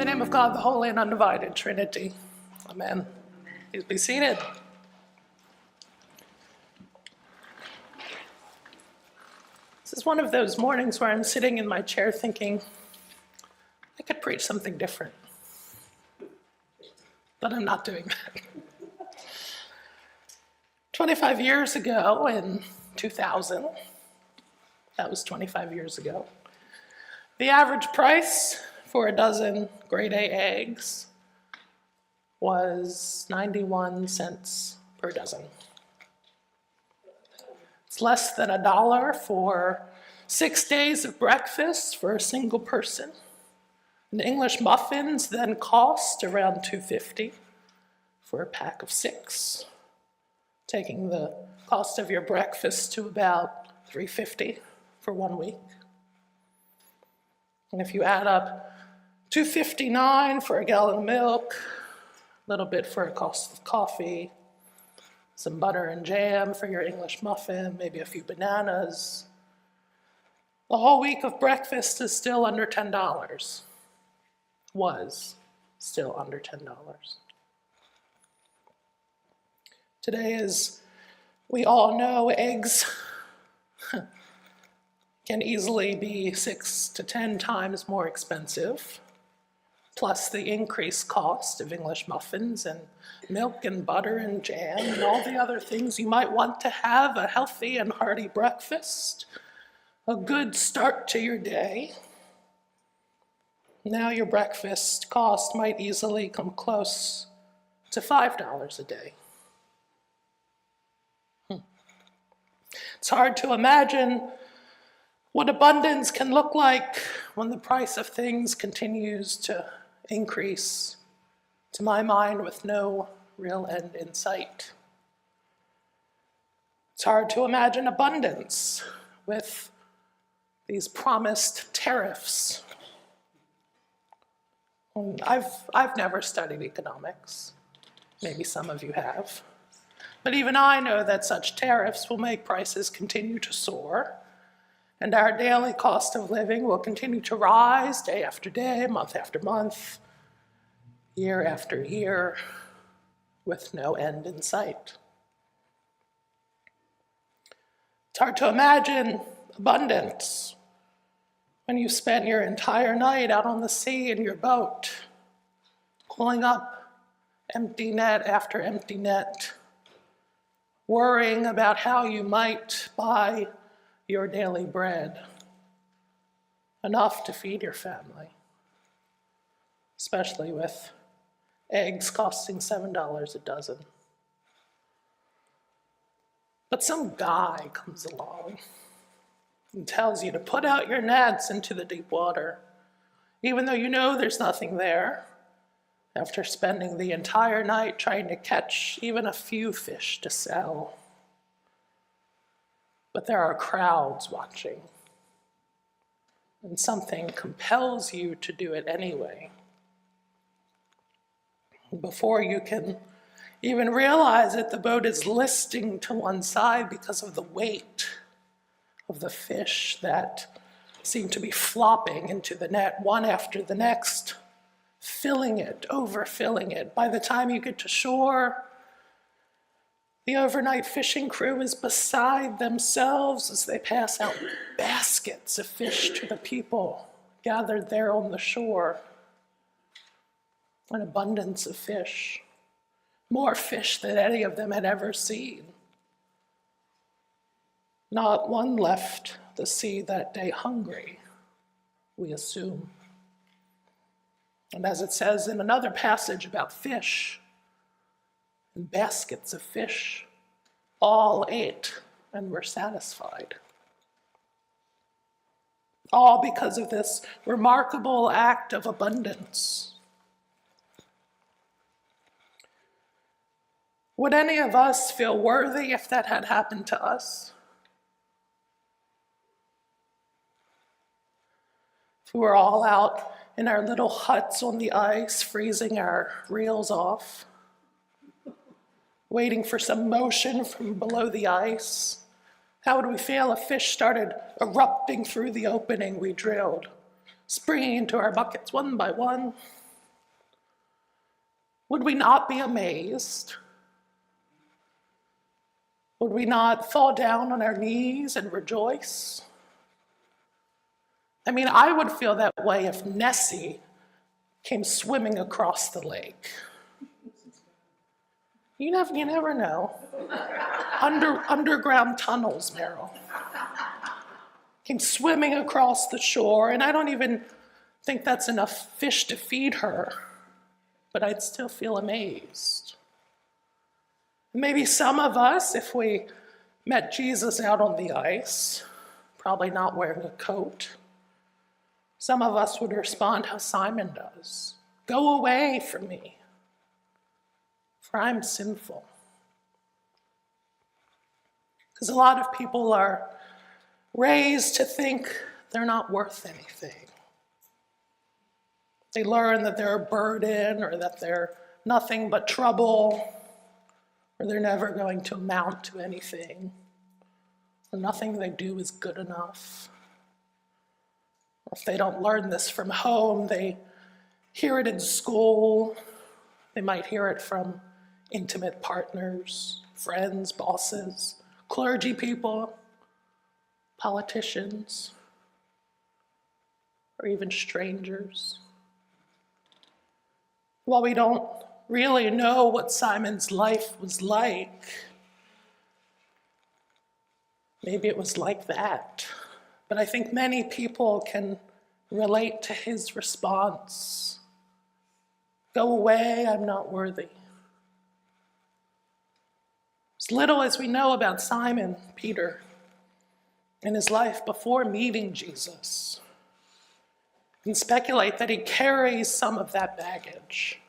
name of God, the Holy and Undivided Trinity. Amen. Please be seated. This is one of those mornings where I'm sitting in my chair thinking, I could preach something different. But I'm not doing that. 25 years ago, in 2000, that was 25 years ago, the average price for a dozen grade A eggs was 91 cents per dozen. It's less than $1 for 6 days of breakfast for a single person. And English muffins then cost around $2.50 for a pack of 6, taking the cost of your breakfast to about $3.50 for 1 week. And if you add up $2.59 for a gallon of milk, a little bit for a cost of coffee, some butter and jam for your English muffin, maybe a few bananas, the whole week of breakfast is still under $10. Was still under $10. Today, as we all know, eggs can easily be 6 to 10 times more expensive, plus the increased cost of English muffins and milk and butter and jam and all the other things you might want to have a healthy and hearty breakfast, a good start to your day. Now your breakfast cost might easily come close to $5 a day. It's hard to imagine what abundance can look like when the price of things continues to increase, to my mind, with no real end in sight. It's hard to imagine abundance with these promised tariffs. I've never studied economics. Maybe some of you have. But even I know that such tariffs will make prices continue to soar, and our daily cost of living will continue to rise day after day, month after month, year after year, with no end in sight. It's hard to imagine abundance when you spent your entire night out on the sea in your boat, pulling up empty net after empty net, worrying about how you might buy your daily bread, enough to feed your family, especially with eggs costing $7 a dozen. But some guy comes along and tells you to put out your nets into the deep water, even though you know there's nothing there, after spending the entire night trying to catch even a few fish to sell. But there are crowds watching, and something compels you to do it anyway. Before you can even realize it, the boat is listing to one side because of the weight of the fish that seem to be flopping into the net, one after the next, filling it, overfilling it. By the time you get to shore, the overnight fishing crew is beside themselves as they pass out baskets of fish to the people gathered there on the shore. An abundance of fish, more fish than any of them had ever seen. Not one left the sea that day hungry, we assume. And as it says in another passage about fish, and baskets of fish, all ate and were satisfied. All because of this remarkable act of abundance. Would any of us feel worthy if that had happened to us? If we were all out in our little huts on the ice, freezing our reels off, waiting for some motion from below the ice, how would we feel if fish started erupting through the opening we drilled, springing into our buckets one by one, would we not be amazed? Would we not fall down on our knees and rejoice? I mean, I would feel that way if Nessie came swimming across the lake. You never know. Underground tunnels, Meryl. Came swimming across the shore, and I don't even think that's enough fish to feed her, but I'd still feel amazed. Maybe some of us, if we met Jesus out on the ice, probably not wearing a coat, some of us would respond how Simon does. Go away from me, for I'm sinful. Because a lot of people are raised to think they're not worth anything. They learn that they're a burden, or that they're nothing but trouble, or they're never going to amount to anything, or nothing they do is good enough. Or if they don't learn this from home, they hear it in school. They might hear it from intimate partners, friends, bosses, clergy people, politicians, or even strangers. While we don't really know what Simon's life was like, maybe it was like that. But I think many people can relate to his response. Go away, I'm not worthy. As little as we know about Simon Peter and his life before meeting Jesus, we can speculate that he carries some of that baggage,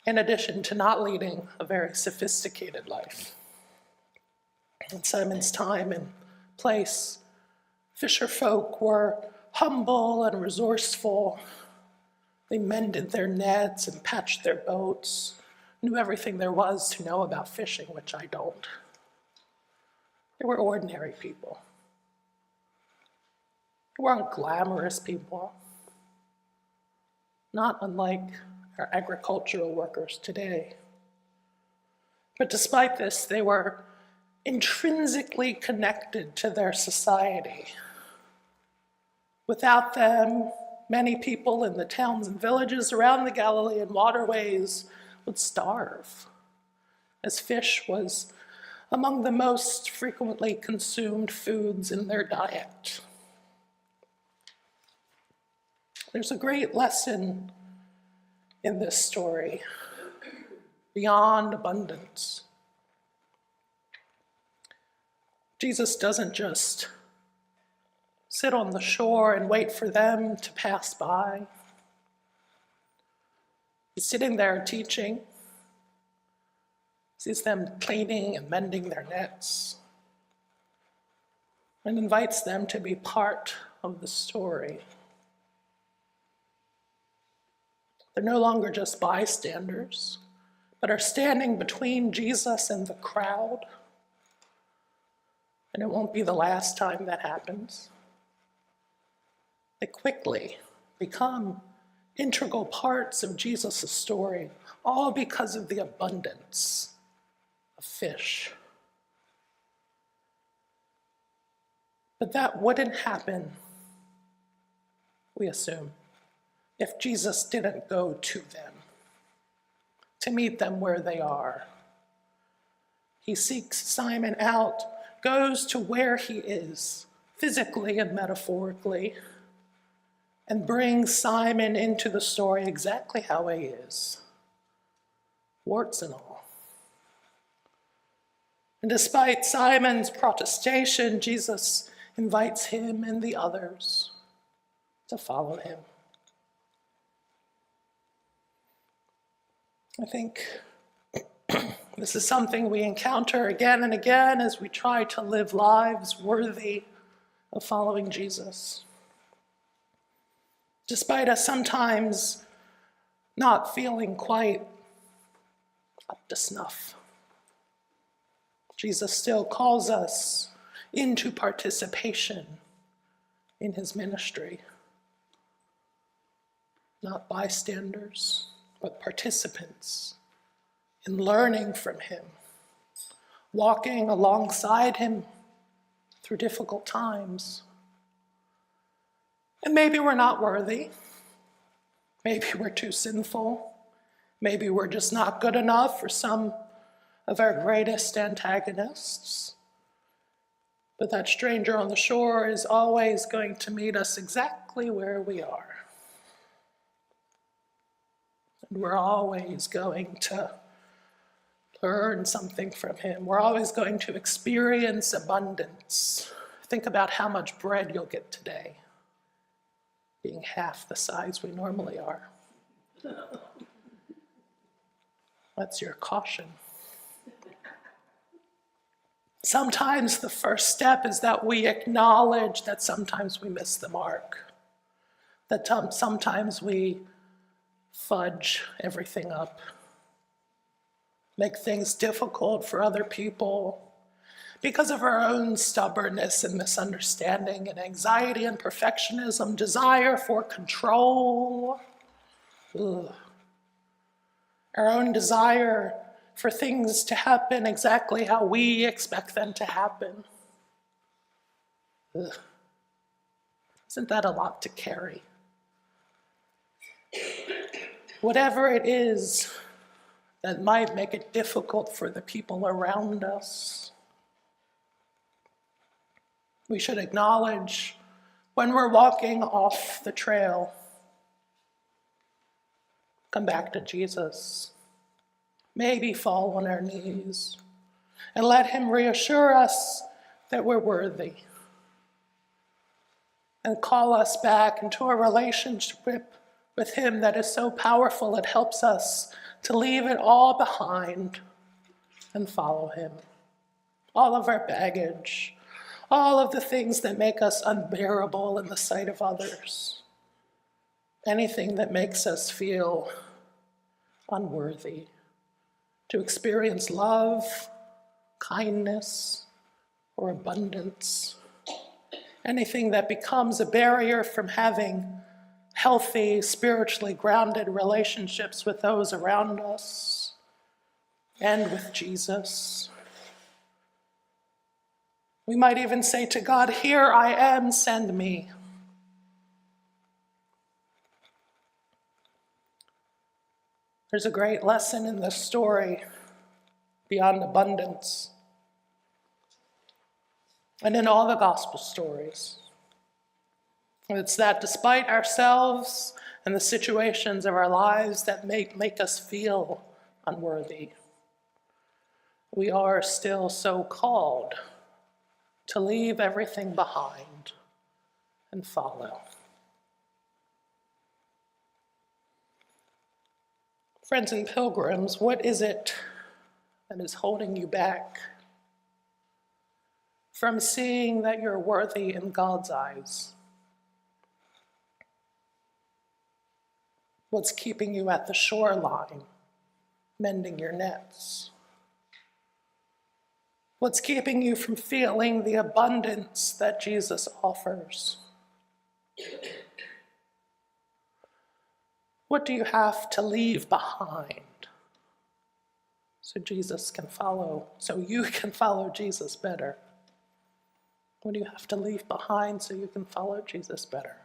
in addition to not leading a very sophisticated life. In Simon's time and place, fisher folk were humble and resourceful. They mended their nets and patched their boats, knew everything there was to know about fishing, which I don't. They were ordinary people. They weren't glamorous people, not unlike our agricultural workers today. But despite this, they were intrinsically connected to their society. Without them, many people in the towns and villages around the Galilean waterways would starve, as fish was among the most frequently consumed foods in their diet. There's a great lesson in this story, beyond abundance. Jesus doesn't just sit on the shore and wait for them to pass by. He's sitting there teaching, sees them cleaning and mending their nets, and invites them to be part of the story. They're no longer just bystanders, but are standing between Jesus and the crowd. And it won't be the last time that happens. They quickly become integral parts of Jesus' story, all because of the abundance of fish. But that wouldn't happen, we assume, if Jesus didn't go to them, to meet them where they are. He seeks Simon out, goes to where he is, physically and metaphorically, and brings Simon into the story exactly how he is, warts and all. And despite Simon's protestation, Jesus invites him and the others to follow him. I think this is something we encounter again and again as we try to live lives worthy of following Jesus. Despite us sometimes not feeling quite up to snuff, Jesus still calls us into participation in his ministry. Not bystanders, but participants in learning from him, walking alongside him through difficult times. And maybe we're not worthy. Maybe we're too sinful. Maybe we're just not good enough for some of our greatest antagonists. But that stranger on the shore is always going to meet us exactly where we are. And we're always going to learn something from him. We're always going to experience abundance. Think about how much bread you'll get today, being half the size we normally are. That's your caution. Sometimes the first step is that we acknowledge that sometimes we miss the mark, that sometimes we fudge everything up, make things difficult for other people because of our own stubbornness and misunderstanding and anxiety and perfectionism, desire for control, our own desire for things to happen exactly how we expect them to happen. Isn't that a lot to carry? Whatever it is that might make it difficult for the people around us, we should acknowledge when we're walking off the trail, come back to Jesus. Maybe fall on our knees and let him reassure us that we're worthy and call us back into a relationship with him that is so powerful it helps us to leave it all behind and follow him. All of our baggage, all of the things that make us unbearable in the sight of others, anything that makes us feel unworthy to experience love, kindness, or abundance. Anything that becomes a barrier from having healthy, spiritually grounded relationships with those around us and with Jesus. We might even say to God, "Here I am, send me." There's a great lesson in this story beyond abundance and in all the gospel stories. And it's that despite ourselves and the situations of our lives that make us feel unworthy, we are still so called to leave everything behind and follow. Friends and pilgrims, what is it that is holding you back from seeing that you're worthy in God's eyes? What's keeping you at the shoreline, mending your nets? What's keeping you from feeling the abundance that Jesus offers? What do you have to leave behind so you can follow Jesus better? What do you have to leave behind so you can follow Jesus better?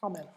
Amen.